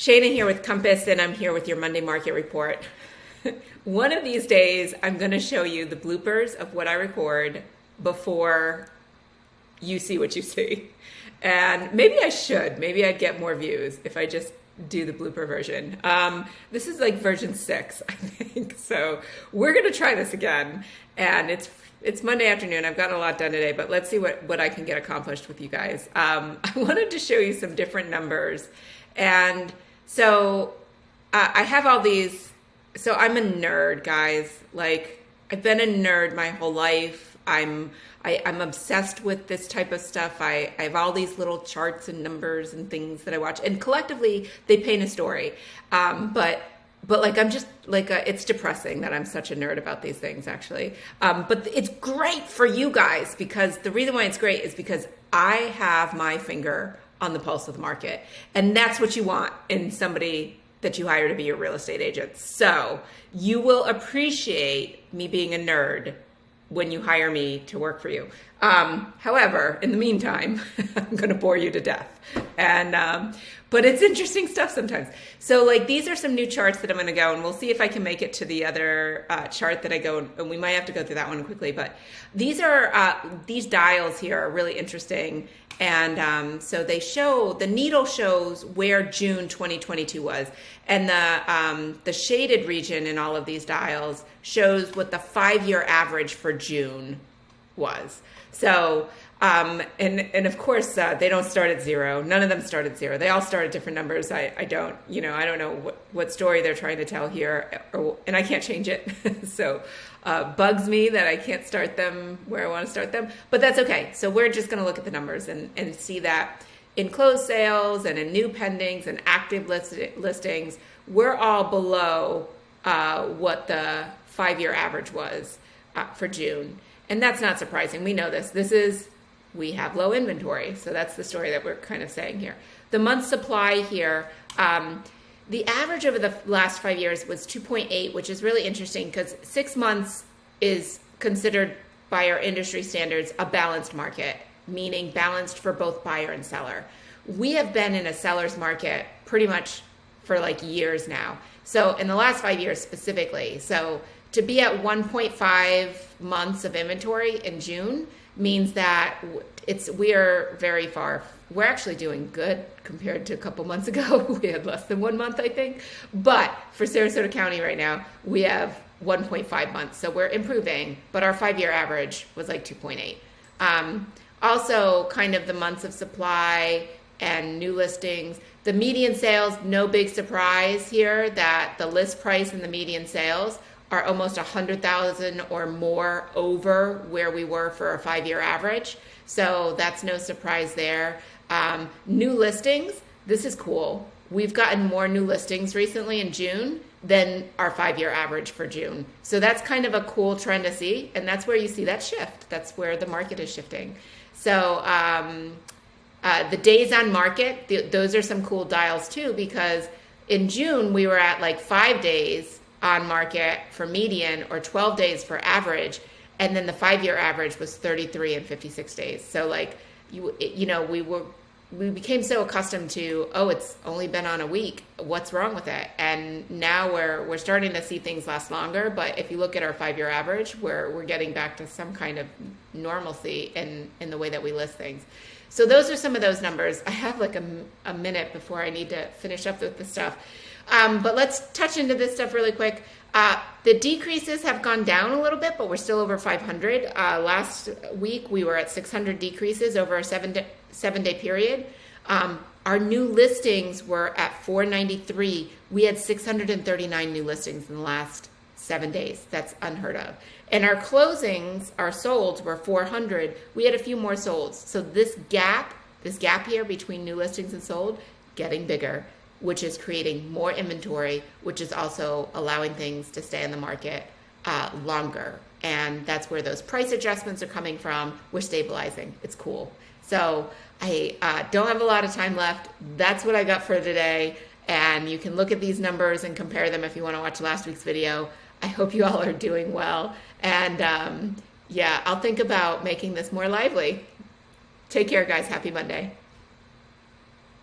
Shayna here with Compass, and I'm here with your Monday market report. One of these days, I'm going to show you the bloopers of what I record before you see what you see. And maybe I should. Maybe I'd get more views if I just do the blooper version. This is like version 6, I think. So we're going to try this again. And it's Monday afternoon. I've gotten a lot done today, but let's see what I can get accomplished with you guys. I wanted to show you some different numbers. And so I have all these. So I'm a nerd, guys. Like, I've been a nerd my whole life. I'm obsessed with this type of stuff. I have all these little charts and numbers and things that I watch, and collectively they paint a story. But like, I'm just like, it's depressing that I'm such a nerd about these things, actually. But it's great for you guys, because the reason why it's great is because I have my finger on the pulse of the market, and that's what you want in somebody that you hire to be your real estate agent. So you will appreciate me being a nerd when you hire me to work for you. However, in the meantime, I'm gonna bore you to death. But it's interesting stuff sometimes. So like, these are some new charts that I'm gonna go, and we'll see if I can make it to the other chart that I go, and we might have to go through that one quickly. But these dials here are really interesting. And so they show, the needle shows where June 2022 was. And the shaded region in all of these dials shows what the 5-year average for June was. So, and of course, they don't start at 0. None of them start at 0. They all start at different numbers. I don't know what story they're trying to tell here, and I can't change it. So bugs me that I can't start them where I want to start them, but that's okay. So we're just going to look at the numbers and see that in closed sales and in new pendings and active listings, we're all below what the 5-year average was for June. And that's not surprising. We know this. We have low inventory. So that's the story that we're kind of saying here. The month supply here, the average over the last 5 years was 2.8, which is really interesting because 6 months is considered by our industry standards a balanced market, meaning balanced for both buyer and seller. We have been in a seller's market pretty much for like years now. So in the last 5 years specifically, so to be at 1.5 months of inventory in June means that we're very far. We're actually doing good compared to a couple months ago. We had less than 1 month, I think. But for Sarasota County right now, we have 1.5 months. So we're improving, but our 5-year average was like 2.8. Also, kind of the months of supply and new listings. The median sales, no big surprise here that the list price and the median sales are almost 100,000 or more over where we were for a 5-year average. So that's no surprise there. New listings, this is cool. We've gotten more new listings recently in June than our 5-year average for June. So that's kind of a cool trend to see. And that's where you see that shift. That's where the market is shifting. So the days on market, those are some cool dials too, because in June we were at like 5 days on market for median or 12 days for average. And then the 5-year average was 33 and 56 days. So like, we became so accustomed to, it's only been on a week. What's wrong with it? And now we're starting to see things last longer. But if you look at our 5-year average, we're getting back to some kind of normalcy in the way that we list things. So those are some of those numbers. I have like a minute before I need to finish up with the stuff. But let's touch into this stuff really quick. The decreases have gone down a little bit, but we're still over 500. Last week, we were at 600 decreases over a seven-day period. Our new listings were at 493. We had 639 new listings in the last 7 days. That's unheard of. And our closings, our solds were 400. We had a few more solds. So this gap here between new listings and sold, getting bigger, which is creating more inventory, which is also allowing things to stay in the market longer. And that's where those price adjustments are coming from. We're stabilizing. It's cool. So I don't have a lot of time left. That's what I got for today. And you can look at these numbers and compare them if you want to watch last week's video. I hope you all are doing well. And I'll think about making this more lively. Take care, guys. Happy Monday.